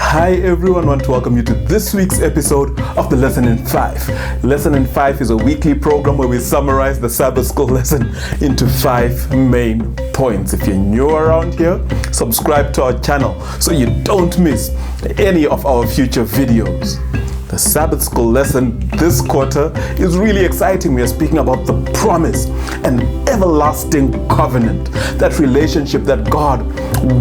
Hi everyone, I want to welcome you to this week's episode of the Lesson in 5. Lesson in 5 is a weekly program where we summarize the Sabbath School lesson into 5 main points. If you're new around here, subscribe to our channel so you don't miss any of our future videos. The Sabbath School lesson this quarter is really exciting. We are speaking about the promise and everlasting covenant, that relationship that God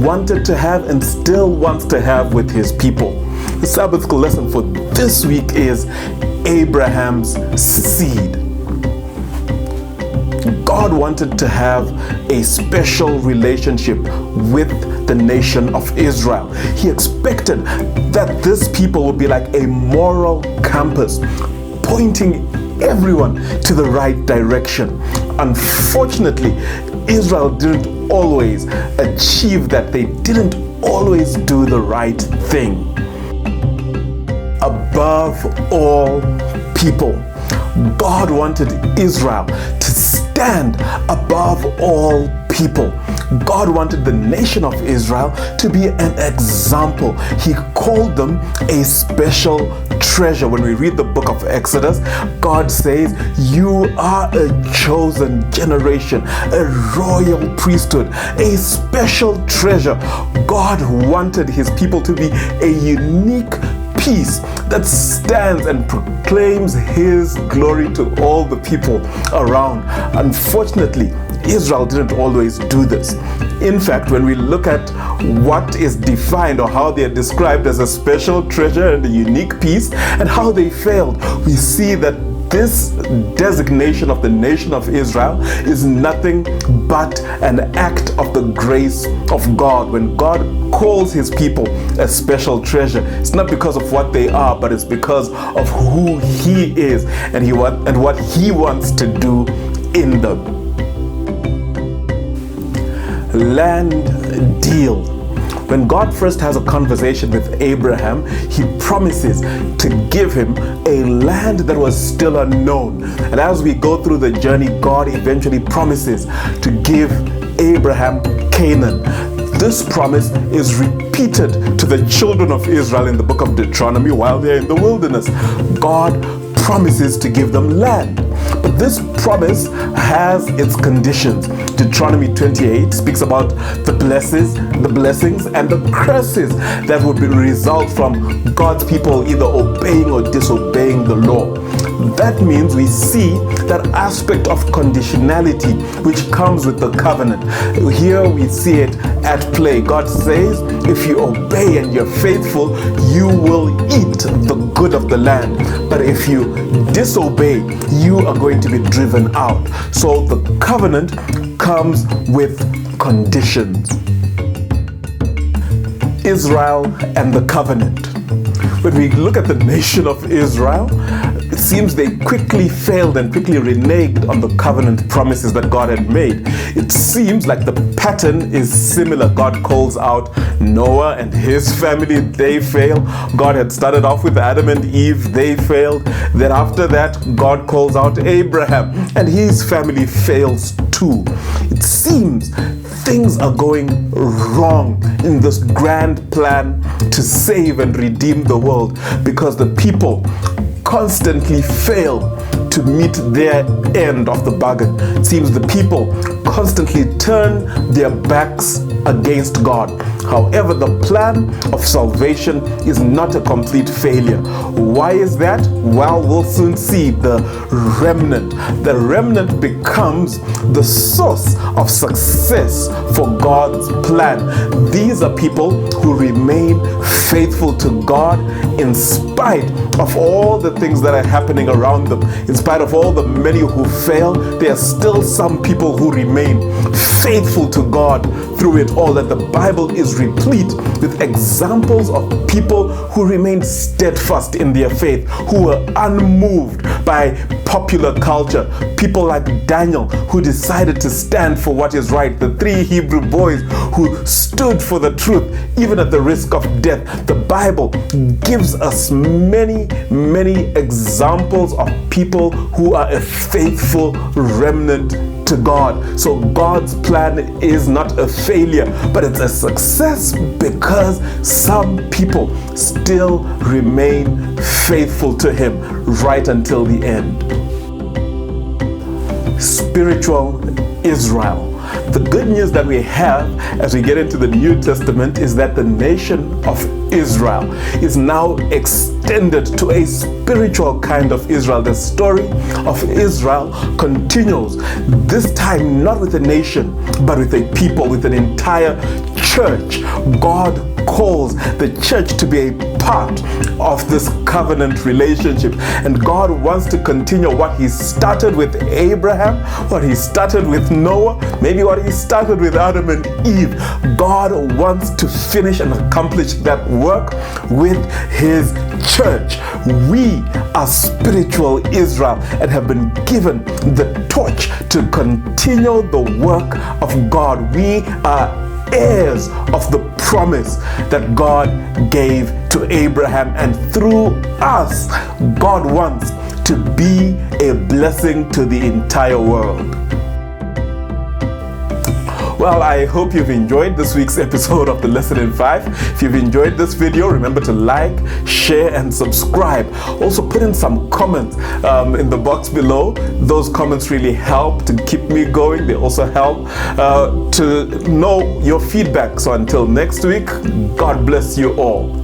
wanted to have and still wants to have with his people. The Sabbath School lesson for this week is Abraham's seed. God wanted to have a special relationship with the nation of Israel. He expected that this people would be like a moral compass, pointing everyone to the right direction. Unfortunately, Israel didn't always achieve that. They didn't always do the right thing. Above all people, God wanted Israel to stand above all people. God wanted the nation of Israel to be an example. He called them a special treasure. When we read the book of Exodus, God says, "You are a chosen generation, a royal priesthood, a special treasure." God wanted his people to be a unique piece that stands and proclaims his glory to all the people around. Unfortunately, Israel didn't always do this. In fact, when we look at what is defined or how they are described as a special treasure and a unique piece and how they failed, we see that this designation of the nation of Israel is nothing but an act of the grace of God. When God calls his people a special treasure, it's not because of what they are, but it's because of who he is and what he wants to do in them. Land deal. When God first has a conversation with Abraham, he promises to give him a land that was still unknown. And as we go through the journey, God eventually promises to give Abraham Canaan. This promise is repeated to the children of Israel in the book of Deuteronomy while they're in the wilderness. God promises to give them land. But this promise has its conditions. Deuteronomy 28 speaks about the blessings and the curses that would result from God's people either obeying or disobeying the law. That means we see that aspect of conditionality which comes with the covenant. Here we see it at play. God says, if you obey and you're faithful, you will eat the good of the land. But if you disobey, you are going to be driven out. So the covenant comes with conditions. Israel and the covenant. When we look at the nation of Israel, it seems they quickly failed and quickly reneged on the covenant promises that God had made. It seems like the pattern is similar. God calls out Noah and his family, they fail. God had started off with Adam and Eve, they failed. Then after that, God calls out Abraham and his family fails too. It seems things are going wrong in this grand plan to save and redeem the world because the people constantly fail to meet their end of the bargain. It seems the people constantly turn their backs against God. However, the plan of salvation is not a complete failure. Why is that? Well, we'll soon see. The remnant becomes the source of success for God's plan. These are people who remain faithful to God in spite of all the things that are happening around them. In spite of all the many who fail, there are still some people who remain faithful to God through it all. And the Bible is replete with examples of people who remained steadfast in their faith, who were unmoved by popular culture. People like Daniel, who decided to stand for what is right. The 3 Hebrew boys who stood for the truth, even at the risk of death. The Bible gives us many examples of people who are a faithful remnant to to God. So God's plan is not a failure, but it's a success because some people still remain faithful to Him right until the end. Spiritual Israel. The good news that we have as we get into the New Testament is that the nation of Israel is now extended to a spiritual kind of Israel. The story of Israel continues, this time not with a nation, but with a people, with an entire church. God calls the church to be a part of this covenant relationship, and God wants to continue what He started with Abraham, what He started with Noah, maybe what He started with Adam and Eve. God wants to finish and accomplish that work with His church. We are spiritual Israel and have been given the torch to continue the work of God. We are heirs of the promise that God gave to Abraham, and through us, God wants to be a blessing to the entire world. Well, I hope you've enjoyed this week's episode of the Lesson in 5. If you've enjoyed this video, remember to like, share, and subscribe. Also, put in some comments in the box below. Those comments really help to keep me going. They also help to know your feedback. So until next week, God bless you all.